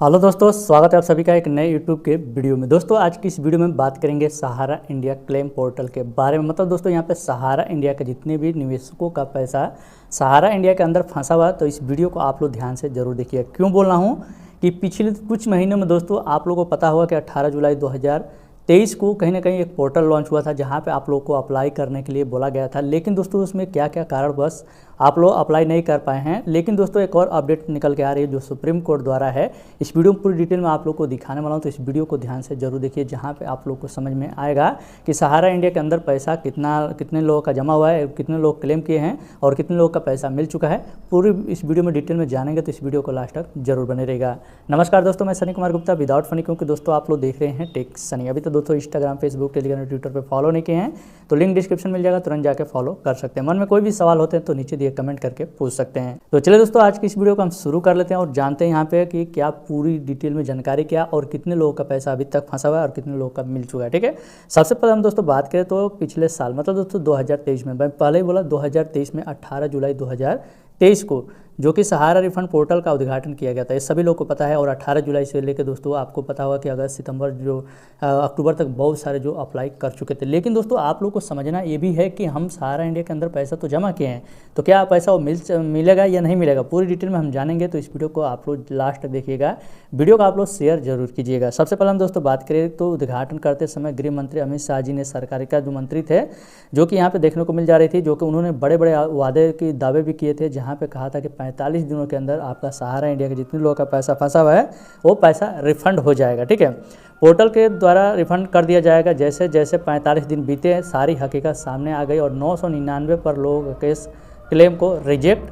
Hello दोस्तों, स्वागत है आप सभी का एक नए यूट्यूब के वीडियो में। दोस्तों आज की इस वीडियो में बात करेंगे सहारा इंडिया क्लेम पोर्टल के बारे में। मतलब दोस्तों यहाँ पे सहारा इंडिया के जितने भी निवेशकों का पैसा सहारा इंडिया के अंदर फंसा हुआ है, तो इस वीडियो को आप लोग ध्यान से जरूर देखिए। क्यों बोल रहा हूँ कि पिछले कुछ महीनों में दोस्तों आप लोगों को पता होगा कि 18 जुलाई 2023 को कहीं ना कहीं एक पोर्टल लॉन्च हुआ था जहाँ पे आप लोग को अप्लाई करने के लिए बोला गया था। लेकिन दोस्तों उसमें क्या क्या कारणवश आप लोग अप्लाई नहीं कर पाए हैं। लेकिन दोस्तों एक और अपडेट निकल के आ रही है जो सुप्रीम कोर्ट द्वारा है। इस वीडियो में पूरी डिटेल में आप लोग को दिखाने वाला हूँ, तो इस वीडियो को ध्यान से जरूर देखिए, जहाँ पे आप लोग को समझ में आएगा कि सहारा इंडिया के अंदर पैसा कितने लोगों का जमा हुआ है, कितने लोग क्लेम किए हैं और कितने लोगों का पैसा मिल चुका है। पूरी इस वीडियो में डिटेल में जानेंगे, तो इस वीडियो को लास्ट तक जरूर बने रहेगा। नमस्कार दोस्तों, मैं सनी कुमार गुप्ता विदाउट फनी, क्योंकि दोस्तों आप लोग देख रहे हैं टेक सनी। अभी तो दोस्तों इंस्टाग्राम, फेसबुक, टेलीग्राम, ट्विटर पर फॉलो नहीं किए हैं तो लिंक डिस्क्रिप्शन मिल जाएगा, तुरंत जाकर फॉलो कर सकते हैं। मन में कोई भी सवाल होते हैं तो नीचे दिए कमेंट करके पूछ सकते हैं। तो चलिए दोस्तों आज की इस वीडियो को हम शुरू कर लेते हैं और जानते हैं यहाँ पे कि क्या पूरी डिटेल में जानकारी क्या और कितने लोगों का पैसा अभी तक फंसा हुआ है और कितने लोगों का मिल चुका है। ठीक है, सबसे पहले हम दोस्तों बात करें तो पिछले साल मतलब दोस्तों 2023 में, मैं पहले ही बोला 2023 में 18 जुलाई 2023 को जो कि सहारा रिफंड पोर्टल का उद्घाटन किया गया था। ये सभी लोग को पता है। और 18 जुलाई से लेकर दोस्तों आपको पता होगा कि अगस्त, सितंबर, अक्टूबर तक बहुत सारे जो अप्लाई कर चुके थे। लेकिन दोस्तों आप लोग को समझना ये भी है कि हम सहारा इंडिया के अंदर पैसा तो जमा किए हैं, तो क्या पैसा वो मिलेगा या नहीं मिलेगा, पूरी डिटेल में हम जानेंगे। तो इस वीडियो को आप लोग लास्ट तक देखिएगा, वीडियो को आप लोग शेयर जरूर कीजिएगा। सबसे पहले हम दोस्तों बात करें तो उद्घाटन करते समय गृह मंत्री अमित शाह जी ने, सरकार का जो मंत्री थे, जो कि यहाँ पे देखने को मिल जा रही थी, जो कि उन्होंने बड़े बड़े वादे के दावे भी किए थे, जहाँ पे कहा था कि 45 दिनों के अंदर आपका सहारा इंडिया के जितने लोगों का पैसा फंसा हुआ है वो पैसा रिफंड हो जाएगा। ठीक है, पोर्टल के द्वारा रिफंड कर दिया जाएगा। जैसे जैसे 45 दिन बीते सारी हकीकत सामने आ गई और 999 पर लोगों के क्लेम को रिजेक्ट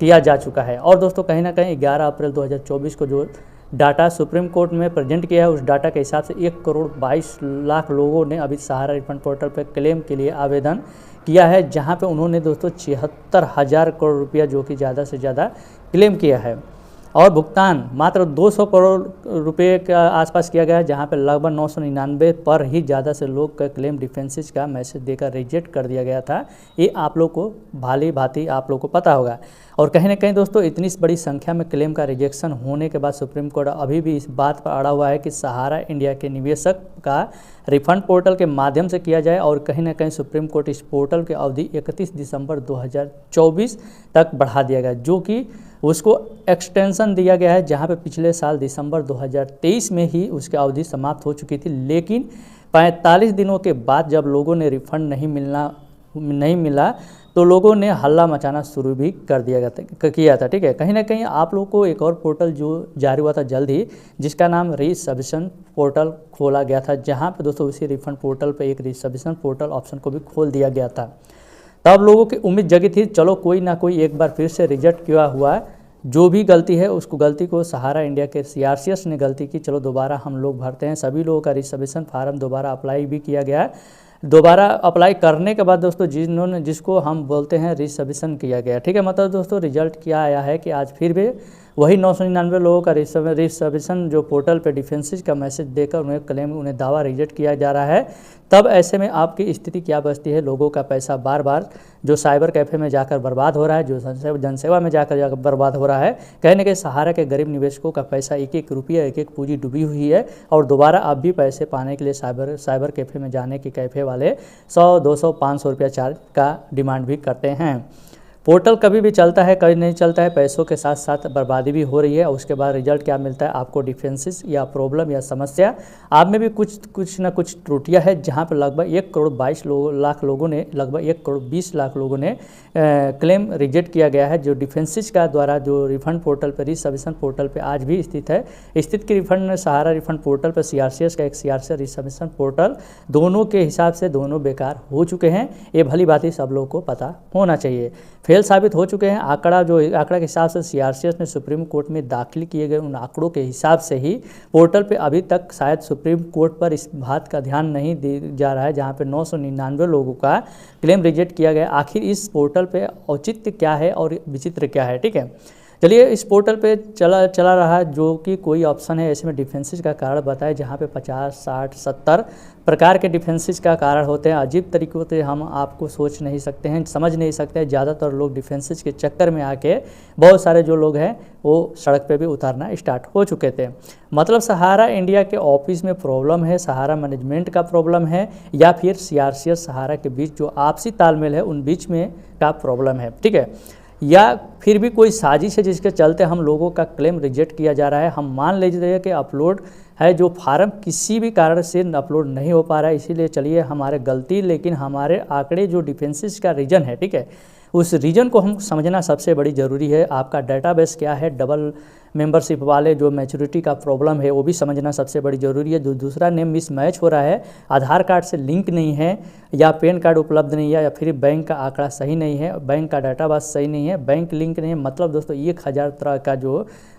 किया जा चुका है। और दोस्तों कहीं ना कहीं 11 अप्रैल 2024 को जो डाटा सुप्रीम कोर्ट में प्रेजेंट किया है, उस डाटा के हिसाब से 1,22,00,000 लोगों ने अभी सहारा रिफंड पोर्टल पर क्लेम के लिए आवेदन किया है, जहां पे उन्होंने दोस्तों 76,000 करोड़ रुपया जो कि ज़्यादा से ज़्यादा क्लेम किया है। और भुगतान मात्र 200 करोड़ रुपए के आसपास किया गया है, जहां पे लगभग 999 पर ही ज़्यादा से लोग का क्लेम डिफेंसेस का मैसेज देकर रिजेक्ट कर दिया गया था। ये आप लोग को भाली भांति आप लोग को पता होगा। और कहीं ना कहीं दोस्तों इतनी बड़ी संख्या में क्लेम का रिजेक्शन होने के बाद सुप्रीम कोर्ट अभी भी इस बात पर अड़ा हुआ है कि सहारा इंडिया के निवेशक का रिफंड पोर्टल के माध्यम से किया जाए। और कहीं ना कहीं सुप्रीम कोर्ट इस पोर्टल की अवधि 31 दिसंबर 2024 तक बढ़ा दिया गया, जो कि उसको एक्सटेंशन दिया गया है, जहां पे पिछले साल दिसंबर 2023 में ही उसकी अवधि समाप्त हो चुकी थी। लेकिन 45 दिनों के बाद जब लोगों ने रिफंड नहीं मिला तो लोगों ने हल्ला मचाना शुरू भी किया था। ठीक है, कहीं ना कहीं आप लोगों को एक और पोर्टल जो जारी हुआ था जल्द ही, जिसका नाम रिसबमिशन पोर्टल खोला गया था, जहां पे दोस्तों उसी रिफंड पोर्टल पे एक रिसबमिशन पोर्टल ऑप्शन को भी खोल दिया गया था। तब लोगों की उम्मीद जगी थी, चलो कोई ना कोई एक बार फिर से रिजेक्ट किया हुआ जो भी गलती है उसको गलती को सहारा इंडिया के सीआरसीएस ने गलती की, चलो दोबारा हम लोग भरते हैं। सभी लोगों का रिसबमिशन फार्म दोबारा अप्लाई भी किया गया। दोबारा अप्लाई करने के बाद दोस्तों जिसको हम बोलते हैं रिसबमिशन किया गया। ठीक है, मतलब दोस्तों रिजल्ट क्या आया है कि आज फिर भी वही 999 लोगों का रिसबमिशन जो पोर्टल पे डिफेंसेस का मैसेज देकर उन्हें दावा रिजेक्ट किया जा रहा है। तब ऐसे में आपकी स्थिति क्या बचती है? लोगों का पैसा बार बार जो साइबर कैफ़े में जाकर बर्बाद हो रहा है, जो जनसेवा में जाकर बर्बाद हो रहा है। कहीं ना कहीं सहारा के गरीब निवेशकों का पैसा एक एक रुपया, एक एक पूंजी डूबी हुई है। और दोबारा अब भी पैसे पाने के लिए साइबर कैफ़े में जाने के कैफ़े वाले 100, 200, 500 रुपया चार्ज का डिमांड भी करते हैं। पोर्टल कभी भी चलता है, कभी नहीं चलता है, पैसों के साथ साथ बर्बादी भी हो रही है। उसके बाद रिजल्ट क्या मिलता है आपको? डिफेंसेस या प्रॉब्लम या समस्या आप में भी कुछ ना कुछ त्रुटियां है, जहां पर लगभग 1,22,00,000 लोगों ने, लगभग 1,20,00,000 लोगों ने क्लेम रिजेक्ट किया गया है, जो डिफेंसेस का द्वारा जो रिफंड पोर्टल पर, रिसबमिशन पोर्टल पर आज भी स्थित है। स्थित की रिफंड सहारा रिफंड पोर्टल पर सीआरसीएस का एक सीआरसीएस रिसबमिशन पोर्टल दोनों के हिसाब से दोनों बेकार हो चुके हैं। ये भली बात ही सब लोगों को पता होना चाहिए। फेल साबित हो चुके हैं। आंकड़ा के हिसाब से सीआरसीएस ने सुप्रीम कोर्ट में दाखिल किए गए उन आंकड़ों के हिसाब से ही पोर्टल पे अभी तक शायद सुप्रीम कोर्ट पर इस बात का ध्यान नहीं दिया जा रहा है, जहां पे 999 लोगों का क्लेम रिजेक्ट किया गया। आखिर इस पोर्टल पे औचित्य क्या है और विचित्र क्या है? ठीक है, चलिए इस पोर्टल पे चला रहा जो कि कोई ऑप्शन है ऐसे में डिफेंसेस का कारण बताए, जहाँ पे 50, 60, 70 प्रकार के डिफेंसेस का कारण होते हैं। अजीब तरीक़ों से हम आपको सोच नहीं सकते हैं, समझ नहीं सकते हैं। ज़्यादातर लोग डिफेंसेस के चक्कर में आके बहुत सारे जो लोग हैं वो सड़क पे भी उतारना स्टार्ट हो चुके थे। मतलब सहारा इंडिया के ऑफिस में प्रॉब्लम है, सहारा मैनेजमेंट का प्रॉब्लम है, या फिर सीआरसीएस सहारा के बीच जो आपसी तालमेल है उन बीच में का प्रॉब्लम है, ठीक है। या फिर भी कोई साजिश है जिसके चलते हम लोगों का क्लेम रिजेक्ट किया जा रहा है। हम मान लीजिए कि अपलोड है जो फार्म किसी भी कारण से अपलोड नहीं हो पा रहा है, इसीलिए चलिए हमारे गलती, लेकिन हमारे आंकड़े जो डिफेंसेस का रीजन है, ठीक है, उस रीजन को हम समझना सबसे बड़ी ज़रूरी है। आपका डेटाबेस क्या है, डबल मेंबरशिप वाले जो मैच्योरिटी का प्रॉब्लम है वो भी समझना सबसे बड़ी ज़रूरी है। जो दूसरा नेम मिसमैच हो रहा है, आधार कार्ड से लिंक नहीं है, या पैन कार्ड उपलब्ध नहीं है, या फिर बैंक का आंकड़ा सही नहीं है, बैंक का डाटाबेस सही नहीं है, बैंक लिंक नहीं है, मतलब दोस्तों 1000 तरह का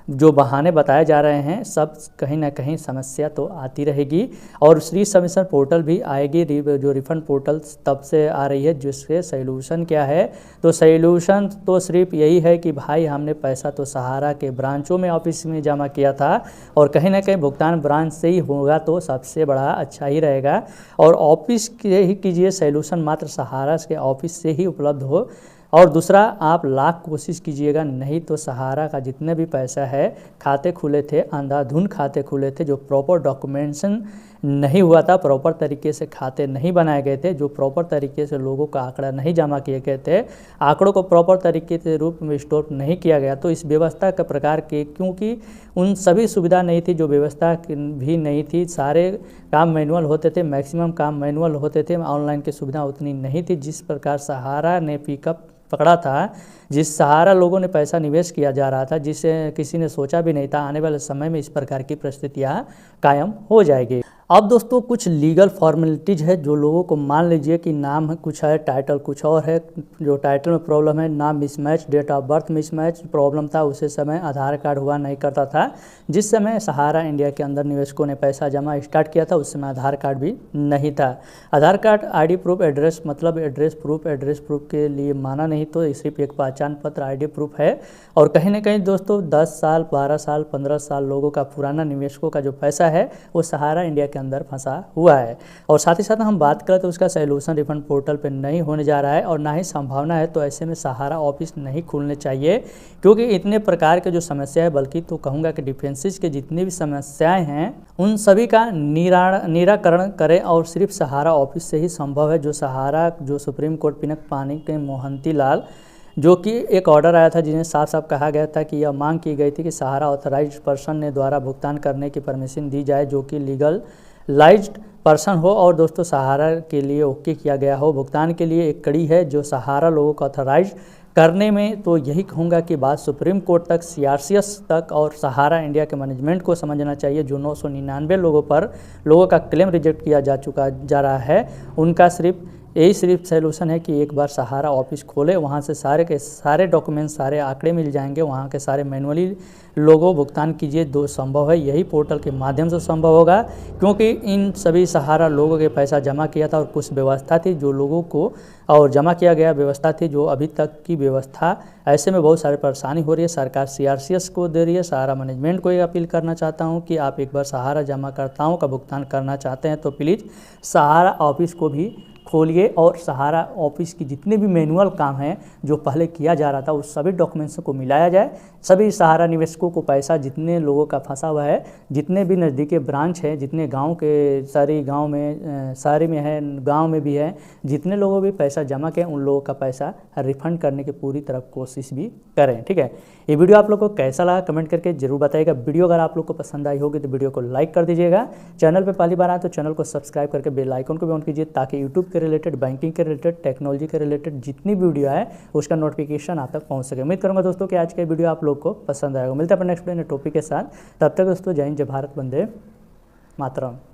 जो बहाने बताए जा रहे हैं, सब कहीं ना कहीं समस्या तो आती रहेगी। और श्री सबमिशन पोर्टल भी आएगी, जो रिफंड पोर्टल तब से आ रही है, जिसके सॉल्यूशन क्या है, तो सॉल्यूशन तो सिर्फ यही है कि भाई हमने पैसा तो सहारा के ब्रांचों में ऑफिस में जमा किया था, और कहीं ना कहीं भुगतान ब्रांच से ही होगा तो सबसे बड़ा अच्छा ही रहेगा। और ऑफिस के ही कीजिए सॉल्यूशन, मात्र सहारा के ऑफिस से ही उपलब्ध हो। और दूसरा, आप लाख कोशिश कीजिएगा, नहीं तो सहारा का जितने भी पैसा है, खाते खुले थे, अंधाधुन खाते खुले थे, जो प्रॉपर डॉक्यूमेंटेशन नहीं हुआ था, प्रॉपर तरीके से खाते नहीं बनाए गए थे, जो प्रॉपर तरीके से लोगों का आंकड़ा नहीं जमा किए गए थे, आंकड़ों को प्रॉपर तरीके से रूप में स्टोर नहीं किया गया, तो इस व्यवस्था के प्रकार के, क्योंकि उन सभी सुविधा नहीं थी, जो व्यवस्था भी नहीं थी, सारे काम मैनुअल होते थे, मैक्सिमम काम मैनुअल होते थे, ऑनलाइन की सुविधा उतनी नहीं थी। जिस प्रकार सहारा ने पिकअप पकड़ा था, जिस सहारा लोगों ने पैसा निवेश किया जा रहा था, जिसे किसी ने सोचा भी नहीं था, आने वाले समय में इस प्रकार की परिस्थितियां कायम हो जाएगी। अब दोस्तों कुछ लीगल फॉर्मेलिटीज़ है, जो लोगों को, मान लीजिए कि नाम कुछ है, टाइटल कुछ और है, जो टाइटल में प्रॉब्लम है, नाम mismatch, date of birth mismatch problem था, उसी समय आधार कार्ड हुआ नहीं करता था। जिस समय सहारा इंडिया के अंदर निवेशकों ने पैसा जमा स्टार्ट किया था, उस समय आधार कार्ड भी नहीं था। आधार कार्ड ID प्रूफ, एड्रेस मतलब एड्रेस प्रूफ के लिए माना नहीं, तो सिर्फ एक पहचान पत्र ID प्रूफ है। और कहीं ना कहीं दोस्तों 10 साल, 12 साल, 15 साल लोगों का पुराना निवेशकों का जो पैसा है वो सहारा इंडिया के अंदर फंसा हुआ है। और साथ ही साथ हम बात करें तो उसका सॉल्यूशन रिफंड पोर्टल पे नहीं होने जा रहा है, और ना ही संभावना है। तो ऐसे में सहारा ऑफिस नहीं खुलने चाहिए, क्योंकि इतने प्रकार के जो समस्या है, बल्कि तो कहूँगा कि डिफेंसेस के जितनी भी समस्याएं हैं उन सभी का निराकरण करें, और सिर्फ सहारा ऑफिस से ही संभव है। जो सुप्रीम कोर्ट पिनकपानी के मोहंती लाल, जो कि एक ऑर्डर आया था, जिन्हें साफ साफ कहा गया था कि यह मांग की गई थी कि सहारा ऑथराइज्ड पर्सन ने द्वारा भुगतान करने की परमिशन दी जाए, जो कि लीगलाइज्ड पर्सन हो, और दोस्तों सहारा के लिए ओके किया गया हो। भुगतान के लिए एक कड़ी है जो सहारा लोगों को ऑथराइज करने में, तो यही कहूँगा कि बात सुप्रीम कोर्ट तक, सीआरसीएस तक और सहारा इंडिया के मैनेजमेंट को समझना चाहिए। जो 999 लोगों का क्लेम रिजेक्ट किया जा रहा है, उनका सिर्फ सॉल्यूशन है कि एक बार सहारा ऑफिस खोले, वहाँ से सारे के सारे डॉक्यूमेंट, सारे आंकड़े मिल जाएंगे, वहाँ के सारे मैनुअली लोगों भुगतान कीजिए। दो संभव है, यही पोर्टल के माध्यम से संभव होगा, क्योंकि इन सभी सहारा लोगों के पैसा जमा किया था, और कुछ व्यवस्था थी जो लोगों को, और जमा किया गया व्यवस्था थी जो अभी तक की व्यवस्था। ऐसे में बहुत सारी परेशानी हो रही है, सरकार सीआरसीएस को दे रही है। सहारा मैनेजमेंट को ये अपील करना चाहता हूँ कि आप एक बार सहारा जमाकर्ताओं का भुगतान करना चाहते हैं तो प्लीज़ सहारा ऑफिस को भी खोलिए, और सहारा ऑफिस की जितने भी मैनुअल काम हैं जो पहले किया जा रहा था, उस सभी डॉक्यूमेंट्स को मिलाया जाए। सभी सहारा निवेशकों को पैसा, जितने लोगों का फंसा हुआ है, जितने भी नज़दीकी ब्रांच है, जितने गांव के सारे में है, गांव में भी है, जितने लोगों भी पैसा जमा किए, उन लोगों का पैसा रिफंड करने की पूरी तरफ कोशिश भी करें, ठीक है। ये वीडियो आप लोगों को कैसा लगा कमेंट करके जरूर बताइएगा। वीडियो अगर आप लोग को पसंद आई होगी तो वीडियो को लाइक कर दीजिएगा। चैनल पर पहली बार आए तो चैनल को सब्सक्राइब करके बेल आइकन को भी ऑन कीजिए, ताकि यूट्यूब के रिलेटेड, बैंकिंग के रिलेटेड, टेक्नोलॉजी के रिलेटेड जितनी भी वीडियो है उसका नोटिफिकेशन आप तक पहुंच सके। उम्मीद करूंगा दोस्तों कि आज का वीडियो आप लोग को पसंद आएगा। मिलते हैं अपने नेक्स्ट टॉपिक के साथ, तब तक दोस्तों जय हिंद, जय भारत, वंदे मातरम।